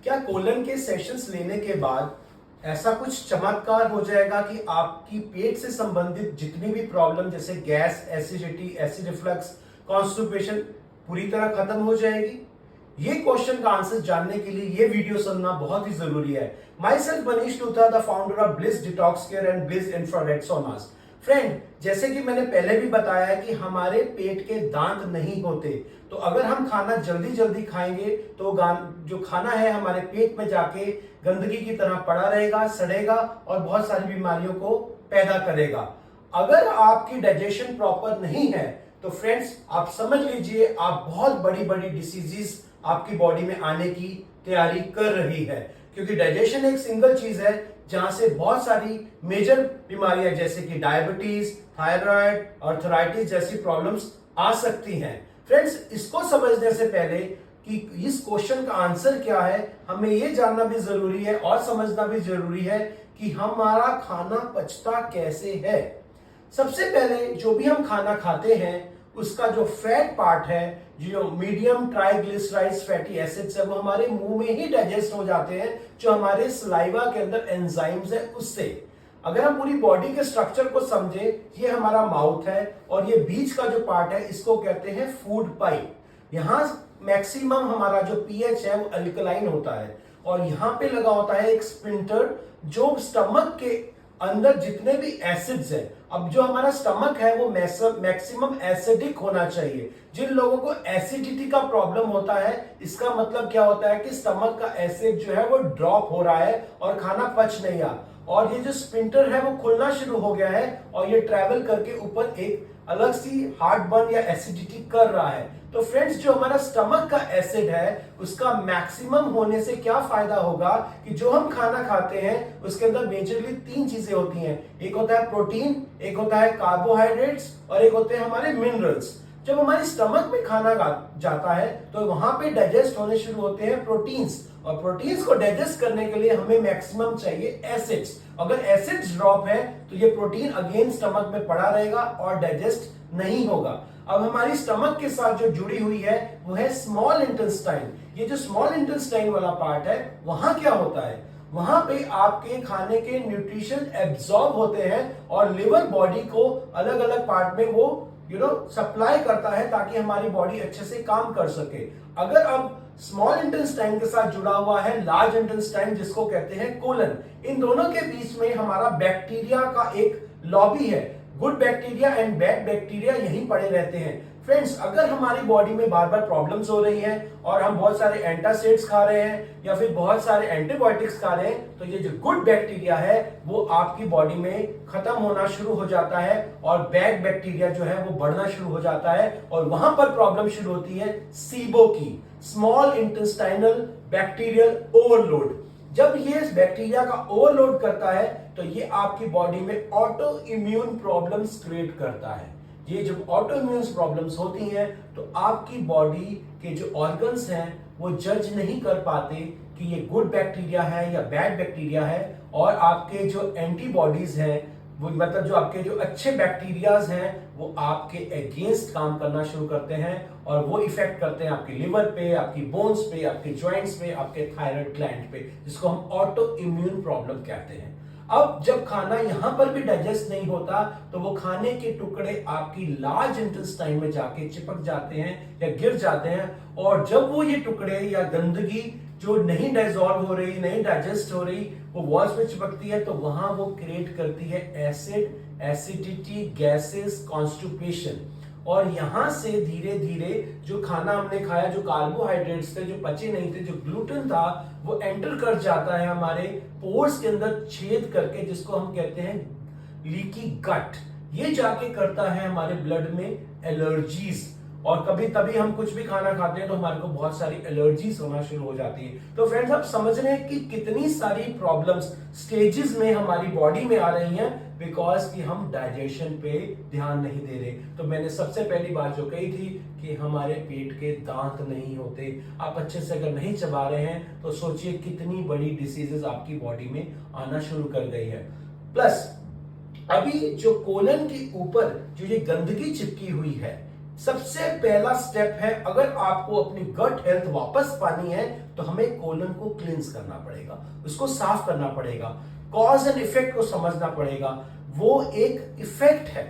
क्या कोलन के सेशंस लेने के बाद ऐसा कुछ चमत्कार हो जाएगा कि आपकी पेट से संबंधित जितनी भी प्रॉब्लम जैसे gas, acidity, acid reflux, constipation पूरी तरह खत्म हो जाएगी? ये क्वेश्चन का आंसर जानने के लिए ये वीडियो सुनना बहुत ही जरूरी है। Myself Manish Tootha, the founder of Bliss Detox Care and Bliss Infrared Saunas. Friend, जैसे कि मैंने पहले भी बताया है कि हमारे पेट के दांत नहीं होते, तो अगर हम खाना जल्दी जल्दी खाएंगे तो जो खाना है हमारे पेट में जाके गंदगी की तरह पड़ा रहेगा, सड़ेगा और बहुत सारी बीमारियों को पैदा करेगा। अगर आपकी डाइजेशन प्रॉपर नहीं है तो फ्रेंड्स आप समझ लीजिए आप बहुत बड़ी बड़ी डिसीजेस आपकी बॉडी में आने की तैयारी कर रही है, क्योंकि डाइजेशन एक सिंगल चीज है जहां से बहुत सारी मेजर बीमारियां जैसे कि डायबिटीज, थायराइड, आर्थराइटिस जैसी प्रॉब्लम्स आ सकती हैं। फ्रेंड्स, इसको समझने से पहले कि इस क्वेश्चन का आंसर क्या है, हमें यह जानना भी जरूरी है और समझना भी जरूरी है कि हमारा खाना पचता कैसे है। सबसे पहले जो भी हम खाना खाते हैं उसका जो फैट पार्ट है, जो मीडियम ट्राइग्लिसराइड्स फैटी एसिड्स है, वो हमारे मुंह में ही डाइजेस्ट हो जाते हैं, जो हमारे सलाइवा के अंदर एंजाइम्स है उससे। अगर हम पूरी बॉडी के स्ट्रक्चर को समझे, ये हमारा माउथ है और ये बीच का जो पार्ट है इसको कहते हैं फूड पाइप। यहां मैक्सिमम हमारा जो पीएच है वो अल्कलाइन होता है और यहां पे लगा होता है एक स्पिंटर जो स्टमक के अंदर जितने भी एसिड्स हैं, अब जो हमारा स्टमक है वो मैक्सिमम एसिडिक होना चाहिए। जिन लोगों को एसिडिटी का प्रॉब्लम होता है, इसका मतलब क्या होता है कि स्टमक का एसिड जो है वो ड्रॉप हो रहा है और खाना पच नहीं रहा, और ये जो स्पिंटर है वो खुलना शुरू हो गया है और ये ट्रैवल करके ऊपर एक अलग सी हार्ट बर्न या एसिडिटी कर रहा है। तो फ्रेंड्स, जो हमारा स्टमक का एसिड है उसका मैक्सिमम होने से क्या फायदा होगा कि जो हम खाना खाते हैं उसके अंदर मेजरली तीन चीजें होती हैं। एक होता है प्रोटीन, एक होता है कार्बोहाइड्रेट्स और एक होते हैं हमारे मिनरल्स। जब हमारे स्टमक में खाना जाता है तो वहां पे डाइजेस्ट होने शुरू होते हैं प्रोटीन्स, और प्रोटीन्स को डाइजेस्ट करने के लिए हमें मैक्सिमम चाहिए एसिड्स। अगर एसिड्स ड्रॉप है तो ये प्रोटीन अगेन स्टमक में पड़ा रहेगा और डाइजेस्ट नहीं होगा। अब हमारी स्टमक के साथ जो जुड़ी हुई है वो है स्मॉल इंटेस्टाइन। ये जो स्मॉल इंटेस्टाइन वाला पार्ट है, वहां क्या होता है, वहां पे आपके खाने के न्यूट्रिशन एब्जॉर्ब होते हैं और लिवर बॉडी को अलग अलग पार्ट में वो सप्लाई करता है ताकि हमारी बॉडी अच्छे से काम कर सके। अगर अब स्मॉल इंटेस्टाइन के साथ जुड़ा हुआ है लार्ज इंटेस्टाइन जिसको कहते हैं कोलन, इन दोनों के बीच में हमारा बैक्टीरिया का एक लॉबी है। Good bacteria and bad bacteria यहीं पड़े रहते हैं। फ्रेंड्स, अगर हमारी बॉडी में बार बार प्रॉब्लम्स हो रही हैं और हम बहुत सारे एंटासिड्स खा रहे हैं या फिर बहुत सारे एंटीबायोटिक्स खा रहे हैं, तो ये जो गुड बैक्टीरिया है वो आपकी बॉडी में खत्म होना शुरू हो जाता है और बैड बैक्टीरिया जो है वो बढ़ना शुरू हो जाता है और वहां पर प्रॉब्लम शुरू होती है सीबो की, स्मॉल इंटेस्टाइनल बैक्टीरियल ओवरलोड। जब ये बैक्टीरिया का ओवरलोड करता है तो ये आपकी बॉडी में ऑटो इम्यून प्रॉब्लम्स क्रिएट करता है। ये जब ऑटो इम्यून प्रॉब्लम्स होती हैं तो आपकी बॉडी के जो ऑर्गन्स हैं वो जज नहीं कर पाते कि ये गुड बैक्टीरिया है या बैड बैक्टीरिया है, और आपके जो एंटीबॉडीज हैं वो मतलब जो आपके जो अच्छे बैक्टीरियाज हैं वो आपके अगेंस्ट काम करना शुरू करते हैं और वो इफेक्ट करते हैं आपके लिवर पे, आपकी बोन्स पे, आपके जॉइंट्स पे, आपके थायराइड ग्लैंड पे, जिसको हम ऑटो इम्यून प्रॉब्लम कहते हैं। अब जब खाना यहां पर भी डाइजेस्ट नहीं होता तो वो खाने के टुकड़े आपकी लार्ज इंटेस्टाइन में जाके चिपक जाते हैं या गिर जाते हैं, और जब वो ये टुकड़े या गंदगी जो नहीं डाइजॉल्व हो रही, नहीं डाइजेस्ट हो रही, वो वॉल्स में चिपकती है तो वहां वो क्रिएट करती है एसिड, एसिडिटी, गैसेस, कॉन्स्टिपेशन। और यहां से धीरे धीरे जो खाना हमने खाया, जो कार्बोहाइड्रेट्स थे जो पचे नहीं थे, जो ग्लूटेन था, वो एंटर कर जाता है हमारे पोर्स के अंदर छेद करके, जिसको हम कहते हैं लीकी गट। ये जाके करता है हमारे ब्लड में एलर्जीज, और कभी तभी हम कुछ भी खाना खाते हैं तो हमारे को बहुत सारी एलर्जीज होना शुरू हो जाती है। तो फ्रेंड्स, आप समझ रहे हैं कि कितनी सारी प्रॉब्लम्स स्टेजेस में हमारी बॉडी में आ रही हैं बिकॉज कि हम डाइजेशन पे ध्यान नहीं दे रहे। तो मैंने सबसे पहली बात जो कही थी कि हमारे पेट के दांत नहीं होते। आप अच्छे से अगर नहीं चबा रहे हैं तो सोचिए कितनी बड़ी डिसीजेस आपकी बॉडी में आना शुरू कर गई है। प्लस अभी जो कोलन के ऊपर जो ये गंदगी चिपकी हुई है, सबसे पहला स्टेप है, अगर आपको अपनी गट हेल्थ वापस पानी है तो हमें कोलन को क्लींस करना पड़ेगा, उसको साफ करना पड़ेगा, कॉज एंड इफेक्ट को समझना पड़ेगा। वो एक इफेक्ट है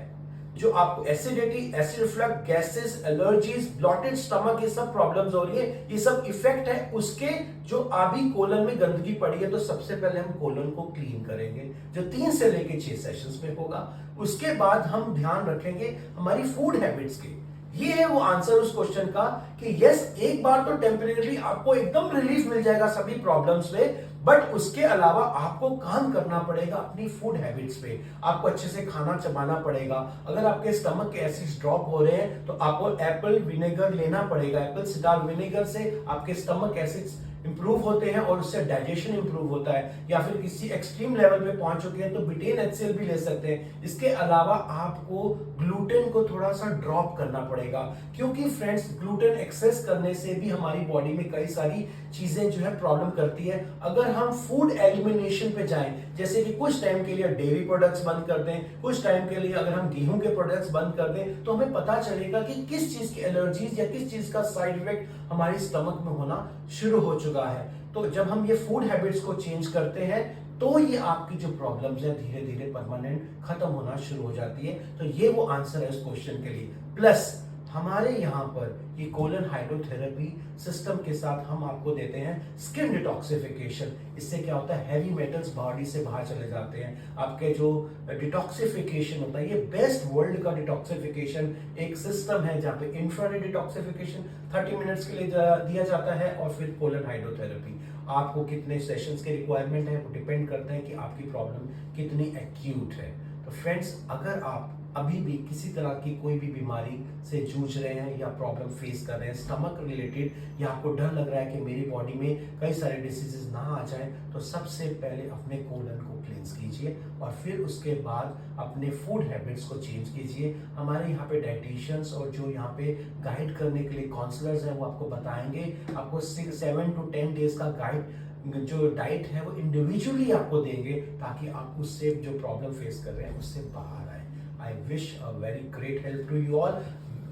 जो आपको acidity, acid reflux, gases, allergies, blotted stomach, ये सब प्रॉब्लम्स हो रही है, ये सब इफेक्ट है उसके। जो अभी कोलन में गंदगी पड़ी है, तो सबसे पहले हम कोलन को क्लीन करेंगे, जो 3 से लेके 6 सेशंस में होगा। उसके बाद हम ध्यान रखेंगे हमारी फूड हैबिट्स के। ये है वो आंसर उस क्वेश्चन का कि यस, एक बार तो टेम्परेरी आपको एकदम रिलीफ मिल जाएगा सभी प्रॉब्लम्स में, बट उसके अलावा आपको काम करना पड़ेगा अपनी फूड हैबिट्स पे। आपको अच्छे से खाना चबाना पड़ेगा। अगर आपके स्टमक के एसिड्स ड्रॉप हो रहे हैं तो आपको एप्पल विनेगर लेना पड़ेगा। एप्पल सिडार विनेगर से आपके स्टमक एसिड्स इंप्रूव होते हैं और उससे डाइजेशन इंप्रूव होता है। या फिर किसी एक्सट्रीम लेवल पे पहुंच चुके हैं तो बिटेन HCl भी ले सकते हैं। इसके अलावा आपको ग्लूटेन को थोड़ा सा ड्रॉप करना पड़ेगा, क्योंकि फ्रेंड्स ग्लूटेन एक्सेस करने से भी हमारी बॉडी में कई सारी चीजें जो है प्रॉब्लम करती है। अगर हम फूड एलिमिनेशन पे जाएं, जैसे कि कुछ टाइम के लिए डेयरी प्रोडक्ट्स बंद कर दें, कुछ टाइम के लिए अगर हम गेहूं के प्रोडक्ट्स बंद कर दें, तो हमें पता चलेगा कि किस चीज की एलर्जीज या किस चीज का साइड इफेक्ट हमारे स्टमक में होना शुरू हो चुका है। तो जब हम ये फूड हैबिट्स को चेंज करते हैं तो ये आपकी जो प्रॉब्लम्स है धीरे धीरे परमानेंट खत्म होना शुरू हो जाती है। तो ये वो आंसर है इस क्वेश्चन के लिए। प्लस हमारे यहाँ पर ये कोलन हाइड्रोथेरेपी सिस्टम के साथ हम आपको देते हैं स्किन डिटॉक्सिफिकेशन। इससे क्या होता है, हैवी मेटल्स बॉडी से बाहर चले जाते हैं। आपके जो डिटॉक्सिफिकेशन होता है, ये बेस्ट वर्ल्ड का डिटॉक्सिफिकेशन एक सिस्टम है जहाँ पे इंफ्रारेड डिटॉक्सिफिकेशन 30 मिनट्स के लिए दिया जाता है, और फिर कोलन हाइड्रोथेरेपी। आपको कितने सेशंस के रिक्वायरमेंट है वो डिपेंड करते हैं कि आपकी प्रॉब्लम कितनी एक्यूट है। तो फ्रेंड्स, अगर आप अभी भी किसी तरह की कोई भी बीमारी से जूझ रहे हैं या प्रॉब्लम फेस कर रहे हैं स्टमक रिलेटेड, या आपको डर लग रहा है कि मेरी बॉडी में कई सारे डिसीजेस ना आ जाएं, तो सबसे पहले अपने कोलन को क्लींस कीजिए और फिर उसके बाद अपने फूड हैबिट्स को चेंज कीजिए। हमारे यहाँ पे डाइटिशियंस और जो यहाँ पे गाइड करने के लिए काउंसलर्स हैं वो आपको बताएंगे। आपको 7 to 10 डेज का गाइड जो डाइट है वो इंडिविजुअली आपको देंगे, ताकि आप उससे जो प्रॉब्लम फेस कर रहे हैं उससे बाहर आए। I wish a very great help to you all.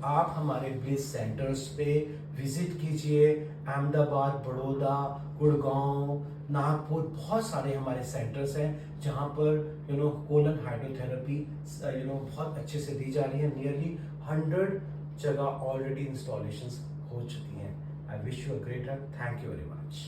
आप हमारे ब्लिस सेंटर्स पे विजिट कीजिए। अहमदाबाद, बड़ौदा, गुड़गांव, नागपुर, बहुत सारे हमारे सेंटर्स हैं जहां पर कोलन हाइड्रोथेरेपी बहुत अच्छे से दी जा रही है। नियरली 100 जगह ऑलरेडी इंस्टॉलेशंस हो चुकी हैं। I wish you a great help. Thank you very much.